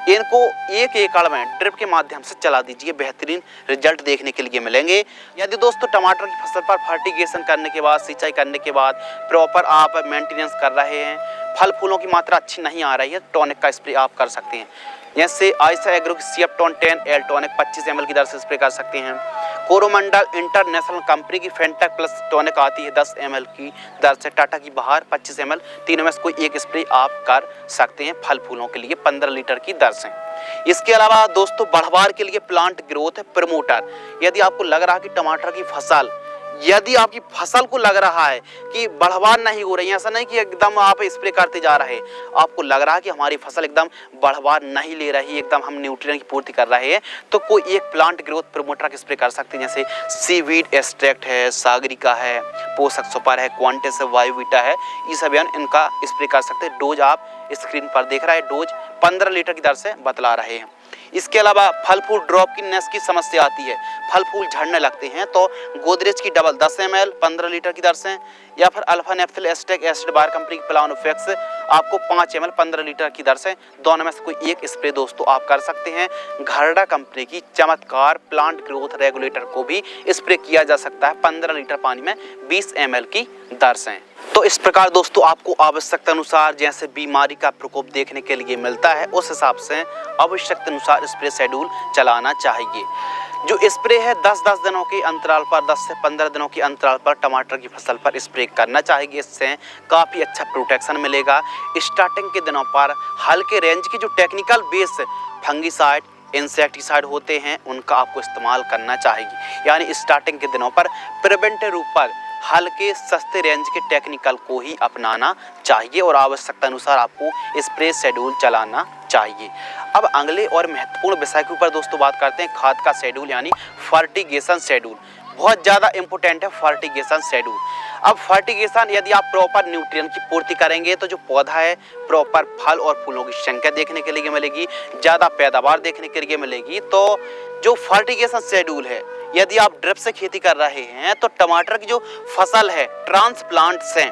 A: इनको 1 एकड़ में ड्रिप के माध्यम से चला दीजिए, बेहतरीन रिजल्ट देखने के लिए मिलेंगे। यदि दोस्तों टमाटर की फसल पर फर्टिगेशन करने के बाद, सिंचाई करने के बाद प्रॉपर आप मेंटेनेंस कर रहे हैं, फल फूलों की मात्रा अच्छी नहीं आ रही है, टॉनिक का स्प्रे आप कर सकते हैं। जैसे आयशा एग्रो की सीएफ-टॉन 10L टॉनिक 25 ml की दर से स्प्रे कर सकते हैं। कोरोमंडल इंटरनेशनल कंपनी की फेंटेक प्लस टॉनिक आती है 10 ml की दर से। टाटा की बहार 25 ml, तीनों में से कोई एक स्प्रे आप कर सकते हैं फल फूलों के लिए 15 लीटर की दर से। इसके अलावा दोस्तों बढ़वार के लिए प्लांट ग्रोथ प्रमोटर। यदि आपको लग रहा है कि टमाटर की फसल, यदि आपकी फसल को लग रहा है कि बढ़वार नहीं हो रही है, ऐसा नहीं कि एकदम आप स्प्रे करते जा रहे हैं, आपको लग रहा है कि हमारी फसल एकदम बढ़वार नहीं ले रही, एकदम हम न्यूट्रिएंट की पूर्ति कर रहे हैं, तो कोई एक प्लांट ग्रोथ प्रमोटर का स्प्रे कर सकते हैं। जैसे सीवीड एक्सट्रैक्ट है, सागरिका है, पोषक सुपर है, क्वांटेस है, वायुवीटा है, ये सब इनका स्प्रे कर सकते हैं। डोज आप स्क्रीन पर देख रहे हैं, डोज 15 लीटर की दर से बतला रहे हैं। इसके अलावा फल फूल ड्रॉप की नेस की समस्या आती है, फल फूल झड़ने लगते हैं, तो गोदरेज की डबल 10 ml 15 लीटर की दर से, या फिर अल्फा नेफ्थिल एस्टेक एसिड बार कंपनी की प्लानोफेक्स आपको 5 ml 15 लीटर की दर से, दोनों में से कोई एक स्प्रे दोस्तों आप कर सकते हैं। घरडा कंपनी की चमत्कार प्लांट ग्रोथ रेगुलेटर को भी स्प्रे किया जा सकता है 15 लीटर पानी में 20 ml की दर से। तो इस प्रकार दोस्तों आपको आवश्यकता अनुसार जैसे बीमारी का प्रकोप देखने के लिए मिलता है, उस हिसाब से आवश्यकता अनुसार स्प्रे शेड्यूल चलाना चाहिए। जो स्प्रे है 10-10 दिनों के अंतराल पर, 10 से 15 दिनों के अंतराल पर टमाटर की फसल पर स्प्रे करना चाहिए। इससे काफ़ी अच्छा प्रोटेक्शन मिलेगा। स्टार्टिंग के दिनों पर हल्के रेंज की जो टेक्निकल बेस फंगिसाइड, इंसेक्टिसाइड होते हैं, उनका आपको इस्तेमाल करना चाहिए। यानी स्टार्टिंग के दिनों पर प्रिवेंटिव रूप पर हल्के सस्ते रेंज के टेक्निकल को ही अपनाना चाहिए और आवश्यकता अनुसार आपको स्प्रे शेड्यूल चलाना चाहिए। अब अगले और महत्वपूर्ण विषय के ऊपर दोस्तों बात करते हैं, खाद का शेड्यूल यानी फर्टिगेशन शेड्यूल। बहुत ज़्यादा इंपॉर्टेंट है फर्टिगेशन शेड्यूल। अब फर्टिगेशन यदि आप प्रॉपर न्यूट्रिएंट की पूर्ति करेंगे तो जो पौधा है प्रॉपर फल और फूलों की संख्या देखने के लिए मिलेगी, ज़्यादा पैदावार देखने के लिए मिलेगी। तो जो फर्टिगेशन शेड्यूल है, यदि आप ड्रिप से खेती कर रहे हैं तो टमाटर की जो फसल है ट्रांसप्लांट से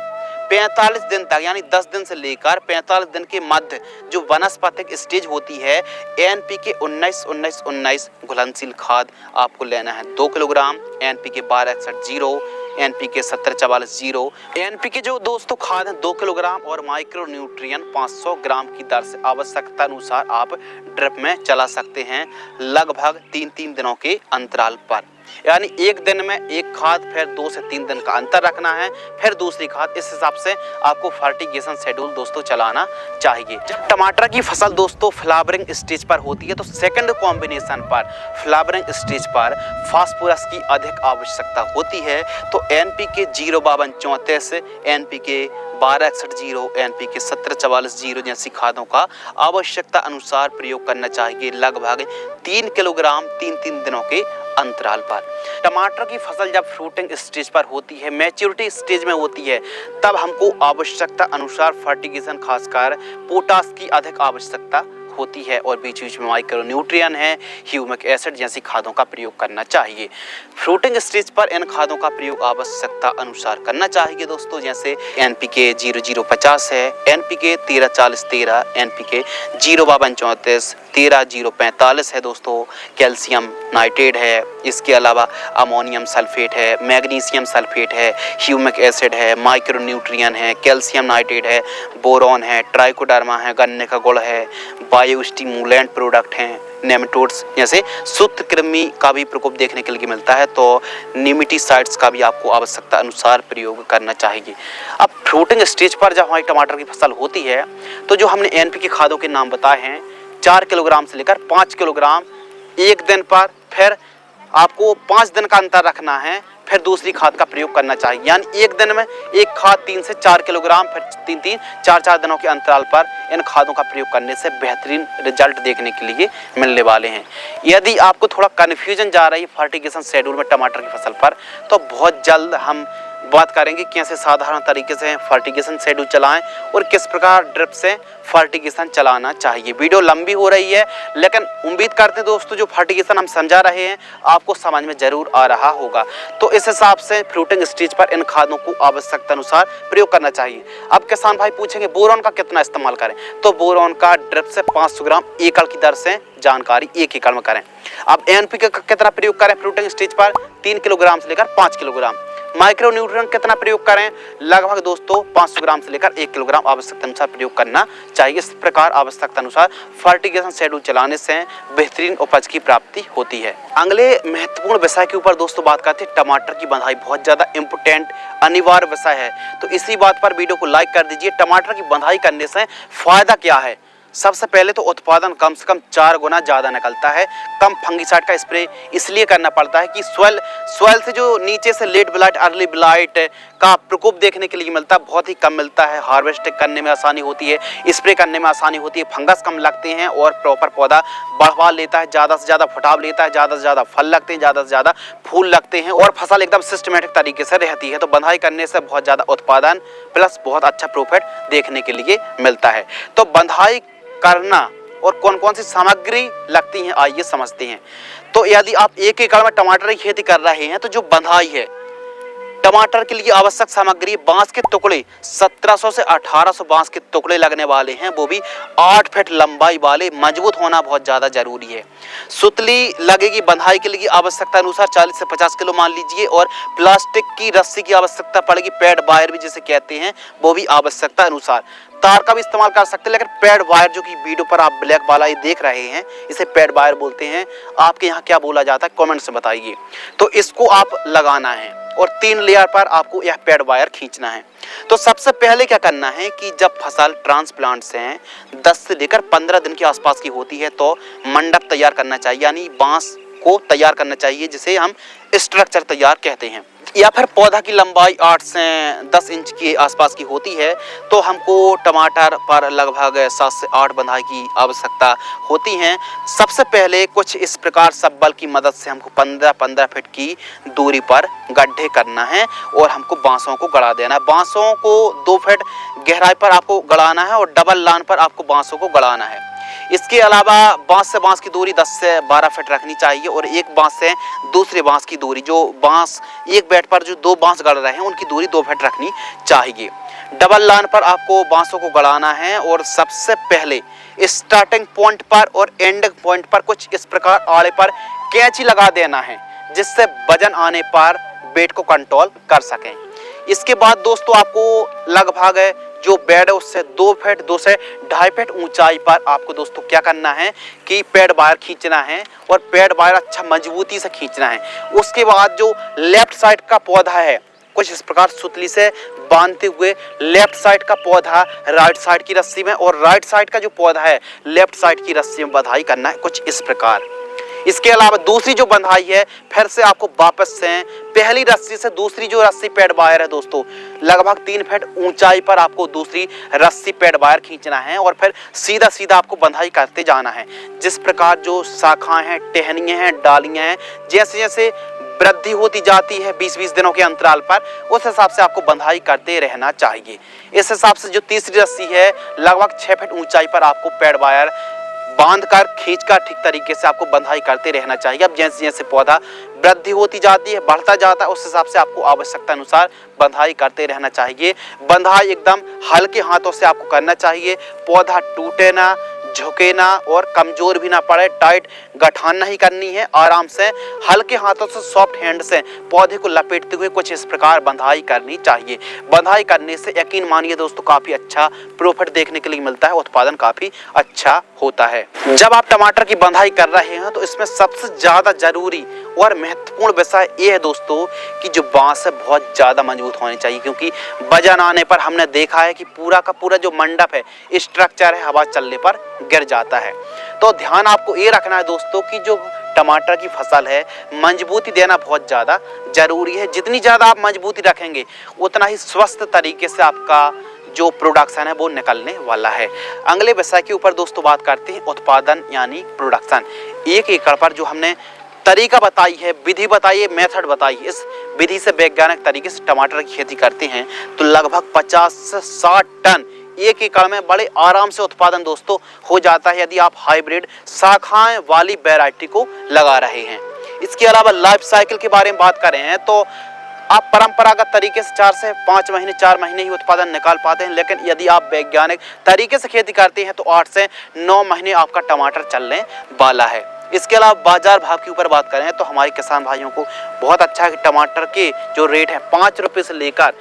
A: 45 दिन तक, यानी 10 दिन से लेकर 45 दिन के मध्य जो वनस्पतिक स्टेज होती है, एनपीके 19-19-19 घुलनशील खाद आपको लेना है 2 किलोग्राम, एनपीके 1261-0, एनपीके 1744-0, एनपीके जो दोस्तों खाद है 2 किलोग्राम और माइक्रो न्यूट्रिएंट 500 ग्राम की दर से आवश्यकता अनुसार आप ड्रिप में चला सकते हैं लगभग 3-3 दिनों के अंतराल पर। यानी एक दिन में एक खाद, फिर 2 से 3 दिन का अंतर रखना है, फिर दूसरी खाद। इस हिसाब से आपको फर्टिगेशन शेड्यूल दोस्तों चलाना चाहिए। जब टमाटर की फसल दोस्तों फ्लावरिंग स्टेज पर होती है तो सेकंड कॉम्बिनेशन पर फ्लावरिंग स्टेज पर फास्फोरस की अधिक आवश्यकता होती है। तो एनपीके 05234, एनपीके 1261-0, एनपीके 1744-0 जैसी खादों का आवश्यकता अनुसार प्रयोग करना चाहिए लगभग 3 किलोग्राम 3-3 दिनों के अंतराल पर। टमाटर की फसल जब फ्रूटिंग स्टेज पर होती है, मैच्योरिटी स्टेज में होती है, तब हमको आवश्यकता अनुसार फर्टिगेशन खासकर पोटास की अधिक आवश्यकता होती है और बीच बीच में माइक्रो न्यूट्रिएंट है, ह्यूमिक एसिड जैसी खादों का प्रयोग करना चाहिए। फ्रूटिंग स्टेज पर इन खादों का प्रयोग आवश्यकता अनुसार करना चाहिए दोस्तों। जैसे एनपीके 0050 है, एनपीके 1340-13, एनपीके 05234, 13-045 है दोस्तों, कैल्शियम नाइट्रेट है, इसके अलावा अमोनियम सल्फेट है, मैग्नीशियम सल्फेट है, ह्यूमिक एसिड है, माइक्रो न्यूट्रिएंट है, कैल्शियम नाइट्रेट है, बोरॉन है, ट्राइकोडर्मा है, गन्ने का गुड़ है, बायो स्टिमुलेंट प्रोडक्ट हैं, नेमेटोड्स जैसे सूत्रकृमि का भी प्रकोप देखने के लिए मिलता है, तो निमिटीसाइड्स का भी आपको आवश्यकता अनुसार प्रयोग करना चाहिए। अब फ्रूटिंग स्टेज पर जब हमारी टमाटर की फसल होती है तो जो हमने एनपीके खादों के नाम बताए हैं 4 किलोग्राम से लेकर 5 किलोग्राम एक दिन पर, फिर आपको 5 दिन का अंतर रखना है, फिर दूसरी खाद का प्रयोग करना चाहिए। यानी एक दिन में एक खाद 3 से 4 किलोग्राम, फिर 3-3, 4-4 दिनों के अंतराल पर इन खादों का प्रयोग करने से बेहतरीन रिजल्ट देखने के लिए मिलने वाले हैं। यदि आपको थोड़ा कन्फ्यूजन जा रही है फर्टिगेशन शेड्यूल में टमाटर की फसल पर, तो बहुत जल्द हम बात करेंगे कैसे साधारण तरीके से फर्टिगेशन शेड्यूल चलाएं और किस प्रकार ड्रिप से फर्टिगेशन चलाना चाहिए। वीडियो लंबी हो रही है, लेकिन उम्मीद करते हैं दोस्तों जो फर्टिगेशन हम समझा रहे हैं आपको समझ में जरूर आ रहा होगा। तो इस हिसाब से फ्रूटिंग स्टेज पर इन खादों को आवश्यकता अनुसार प्रयोग करना चाहिए। अब किसान भाई पूछेंगे बोरॉन का कितना इस्तेमाल करें, तो बोरॉन का ड्रिप से 500 ग्राम एकड़ की दर से जानकारी 1 एकड़ में करें। अब एनपीके का कितना प्रयोग करें फ्रूटिंग स्टेज पर, 3 किलोग्राम से लेकर 5 किलोग्राम। माइक्रो न्यूट्रिएंट कितना प्रयोग करें, लगभग दोस्तों 500 ग्राम से लेकर 1 किलोग्राम आवश्यकता अनुसार प्रयोग करना चाहिए। इस प्रकार आवश्यकता अनुसार फर्टिगेशन शेड्यूल चलाने से बेहतरीन उपज की प्राप्ति होती है। अगले महत्वपूर्ण विषय के ऊपर दोस्तों बात करते हैं। टमाटर की बंधाई बहुत ज्यादा इंपोर्टेंट अनिवार्य विषय है, तो इसी बात पर वीडियो को लाइक कर दीजिए। टमाटर की बंधाई करने से फायदा क्या है? सबसे पहले तो उत्पादन कम से कम 4 गुना ज़्यादा निकलता है। कम फंगिसाइड का स्प्रे इसलिए करना पड़ता है कि सॉइल से जो नीचे से लेट ब्लाइट, अर्ली ब्लाइट का प्रकोप देखने के लिए मिलता है, बहुत ही कम मिलता है। हार्वेस्टिंग करने में आसानी होती है, स्प्रे करने में आसानी होती है, फंगस कम लगते हैं और प्रॉपर पौधा बढ़वा लेता है, ज़्यादा से ज़्यादा फुटाव लेता है, ज़्यादा से ज़्यादा फल लगते हैं, ज़्यादा से ज़्यादा फूल लगते हैं और फसल एकदम सिस्टमेटिक तरीके से रहती है। तो बंधाई करने से बहुत ज़्यादा उत्पादन प्लस बहुत अच्छा प्रॉफिट देखने के लिए मिलता है। तो बंधाई करना और कौन कौन सी सामग्री लगती हैं आइए समझते हैं। तो यदि आप 1 एकड़ में टमाटर की खेती कर रहे हैं तो जो बंधाई है टमाटर के लिए आवश्यक सामग्री बांस के टुकड़े 1700 से 1800 बांस के टुकड़े लगने वाले हैं, वो भी 8 फीट लंबाई वाले। मजबूत होना बहुत ज्यादा जरूरी है। सुतली लगेगी बंधाई के लिए आवश्यकता अनुसार 40 से 50 किलो मान लीजिए और प्लास्टिक की रस्सी की आवश्यकता पड़ेगी, पैड वायर भी जिसे कहते हैं, वो भी आवश्यकता अनुसार। तार का भी इस्तेमाल कर सकते हैं, लेकिन पैड वायर जो कि वीडियो पर आप ब्लैक वाला ये देख रहे हैं इसे पैड वायर बोलते हैं। आपके यहाँ क्या बोला जाता है कमेंट से बताइए। तो इसको आप लगाना है और 3 लेयर पर आपको यह पैड वायर खींचना है। तो सबसे पहले क्या करना है कि जब फसल ट्रांसप्लांट से 10 से लेकर 15 दिन के आसपास की होती है तो मंडप तैयार करना चाहिए, यानी बांस को तैयार करना चाहिए जिसे हम स्ट्रक्चर तैयार कहते हैं। या फिर पौधा की लंबाई 8 से 10 इंच के आसपास की होती है तो हमको टमाटर पर लगभग 7 से 8 बंधाई की आवश्यकता होती है। सबसे पहले कुछ इस प्रकार सब्बल की मदद से हमको 15-15 फीट की दूरी पर गड्ढे करना है और हमको बांसों को गड़ा देना है। बांसों को 2 फीट गहराई पर आपको गड़ाना है और डबल लाइन पर आपको बांसों को गड़ाना है। इसके अलावा बांस से बांस की दूरी 10 से 12 फीट रखनी चाहिए और एक बांस से दूसरे बांस की दूरी, जो बांस एक बेड पर जो 2 बांस गड़ रहे हैं उनकी दूरी 2 फीट रखनी चाहिए। डबल लाइन पर आपको बांसों को गड़ाना है और सबसे पहले स्टार्टिंग पॉइंट पर और एंडिंग पॉइंट पर कुछ इस प्रकार आड़े पर कैंची लगा देना है जिससे वजन आने पर वेट को कंट्रोल कर सकें। इसके बाद दोस्तों आपको लगभग जो बेड है उससे 2 फीट 2 से 2.5 फीट ऊंचाई पर आपको दोस्तों क्या करना है कि पैड वायर खींचना है और पैड वायर अच्छा मजबूती से खींचना है। उसके बाद जो लेफ्ट साइड का पौधा है कुछ इस प्रकार सुतली से बांधते हुए लेफ्ट साइड का पौधा राइट साइड की रस्सी में और राइट साइड का जो पौधा है लेफ्ट साइड की रस्सी में बंधाई करना है कुछ इस प्रकार। इसके अलावा दूसरी जो बंधाई है फिर से आपको वापस से पहली रस्सी से दूसरी जो रस्सी पैड वायर है दोस्तों लगभग 3 फीट ऊंचाई पर आपको दूसरी रस्सी पैड वायर खींचना है और फिर सीधा सीधा आपको बंधाई करते जाना है। जिस प्रकार जो शाखाएं हैं, टहनियां हैं, डालियां हैं, जैसे जैसे वृद्धि होती जाती है 20-20 दिनों के अंतराल पर, उस हिसाब से आपको बंधाई करते रहना चाहिए। इस हिसाब से जो तीसरी रस्सी है लगभग 6 फीट ऊंचाई पर आपको पैड वायर बांध कर खींच कर ठीक तरीके से आपको बंधाई करते रहना चाहिए। अब जैसे जैसे पौधा वृद्धि होती जाती है, बढ़ता जाता है, उस हिसाब से आपको आवश्यकता अनुसार बंधाई करते रहना चाहिए। बंधाई एकदम हल्के हाथों से आपको करना चाहिए, पौधा टूटे ना, झुके ना और कमजोर भी ना पड़े। टाइट गठान नहीं करनी है, आराम से हल्के हाथों से सॉफ्ट हैंड से पौधे को लपेटते हुए कुछ इस प्रकार बंधाई करनी चाहिए। बंधाई करने से यकीन मानिए दोस्तों काफी अच्छा प्रॉफिट देखने के लिए मिलता है, उत्पादन काफी अच्छा होता है। जब आप टमाटर की बंधाई कर रहे हैं तो इसमें सबसे ज्यादा जरूरी और महत्वपूर्ण विषय ये है दोस्तों कि जो बांस है बहुत ज्यादा मजबूत होनी चाहिए, क्योंकि वजन आने पर हमने देखा है कि पूरा का पूरा जो मंडप है स्ट्रक्चर है हवा चलने पर गिर जाता है। तो ध्यान आपको ये रखना है दोस्तों कि जो टमाटर की फसल है, मजबूती देना बहुत ज़्यादा जरूरी है। जितनी ज़्यादा आप मजबूती रखेंगे उतना ही स्वस्थ तरीके से आपका जो प्रोडक्शन है वो निकलने वाला है। अगले विषय के ऊपर दोस्तों बात करते हैं, उत्पादन यानी प्रोडक्शन। 1 एकड़ पर जो हमने तरीका बताई है, विधि बताई है, मेथड बताई है, इस विधि से वैज्ञानिक तरीके से टमाटर की खेती करते हैं तो लगभग 50 से 60 टन 1 एकड़ में बड़े आराम से उत्पादन दोस्तों हो जाता है, यदि आप हाइब्रिड शाखाएं वाली वैरायटी को लगा रहे हैं। इसके अलावा लाइफ साइकिल के बारे में बात करें हैं तो आप परंपरागत तरीके से 4 से 5 महीने 4 महीने ही उत्पादन निकाल पाते हैं, लेकिन यदि आप वैज्ञानिक तरीके से खेती करते हैं तो 8 से 9 महीने आपका टमाटर चलने वाला है। इसके अलावा बाजार भाव के ऊपर बात करें तो हमारे किसान भाइयों को बहुत अच्छा है कि टमाटर के जो रेट है 5 रुपये से लेकर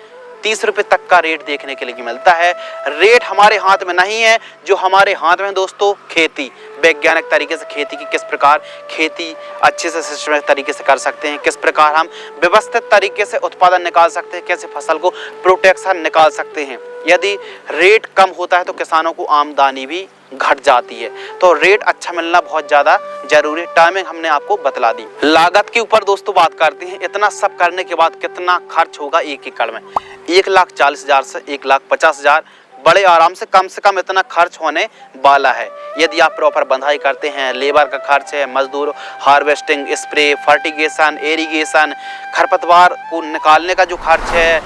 A: 30 रुपये तक का रेट देखने के लिए मिलता है। रेट हमारे हाथ में नहीं है, जो हमारे हाथ में दोस्तों खेती, वैज्ञानिक तरीके से खेती की किस प्रकार खेती अच्छे से सिस्टमेटिक तरीके से कर सकते हैं, किस प्रकार हम व्यवस्थित तरीके से उत्पादन निकाल सकते हैं, कैसे फसल को प्रोटेक्शन निकाल सकते हैं। यदि रेट कम होता है तो किसानों को आमदनी भी घट जाती है, तो रेट अच्छा मिलना बहुत ज़्यादा जरूरी है। टाइमिंग हमने आपको बतला दी। लागत के ऊपर दोस्तों बात करते हैं, इतना सब करने के बाद कितना खर्च होगा 1 एकड़ में। 1,40,000 से 1,50,000 बड़े आराम से कम इतना खर्च होने वाला है। यदि आप प्रॉपर बंधाई करते हैं, लेबर का खर्च है, मजदूर, हार्वेस्टिंग, स्प्रे, फर्टिगेशन, इरिगेशन, खरपतवार को निकालने का जो खर्च है,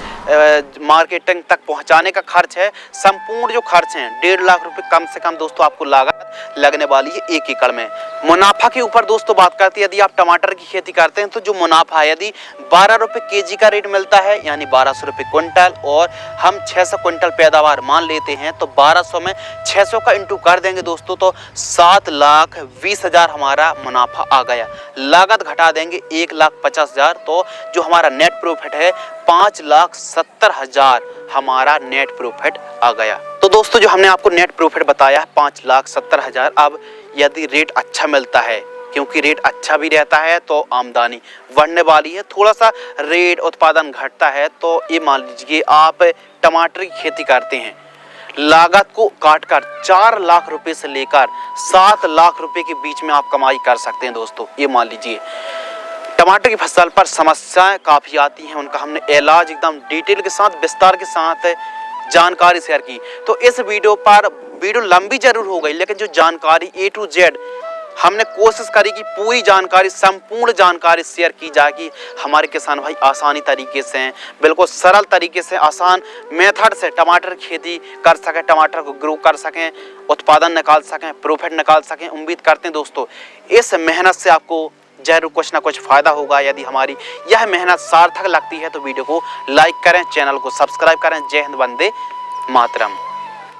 A: मार्केटिंग तक पहुंचाने का खर्च है, संपूर्ण जो खर्च है 1.5 लाख रुपए कम से कम दोस्तों आपको लागत लगने वाली है 1 एकड़ में। मुनाफा के ऊपर दोस्तों बात करते हैं, यदि आप टमाटर की खेती करते हैं तो जो मुनाफा है, यदि 12 रुपए केजी का रेट मिलता है यानी 1200 रुपये क्विंटल, और हम 600 क्विंटल पैदावार मान लेते हैं तो 1200 में 600 का इंटू कर देंगे दोस्तों तो 7,20,000 हमारा मुनाफा आ गया। लागत घटा देंगे 1,50,000 तो जो हमारा नेट प्रॉफिट है 5,70,000 हमारा नेट प्रॉफिट आ गया। तो दोस्तों जो हमने आपको नेट प्रॉफिट बताया 5,70,000। अब यदि रेट अच्छा मिलता है, क्योंकि रेट अच्छा भी रहता है तो आमदनी बढ़ने वाली है, थोड़ा सा रेट उत्पादन घटता है तो ये मान लीजिए आप टमाटर की खेती करते हैं, लागत को काटकर 4 लाख रुपए से लेकर 7 लाख रुपए के बीच में आप कमाई कर सकते हैं दोस्तों। ये मान लीजिए टमाटर की फसल पर समस्याएं काफ़ी आती हैं, उनका हमने इलाज एकदम डिटेल के साथ, विस्तार के साथ जानकारी शेयर की। तो इस वीडियो लंबी जरूर हो गई, लेकिन जो जानकारी A to Z हमने कोशिश करी कि पूरी जानकारी, संपूर्ण जानकारी शेयर की जाए कि हमारे किसान भाई आसानी तरीके से, बिल्कुल सरल तरीके से, आसान मेथड से टमाटर खेती कर सकें, टमाटर को ग्रो कर सकें, उत्पादन निकाल सकें, प्रॉफिट निकाल सकें। उम्मीद करते हैं दोस्तों इस मेहनत से आपको जरूर कुछ ना कुछ फायदा होगा। यदि हमारी यह मेहनत सार्थक लगती है तो वीडियो को लाइक करें, चैनल को सब्सक्राइब करें। जय हिंद, वंदे मातरम।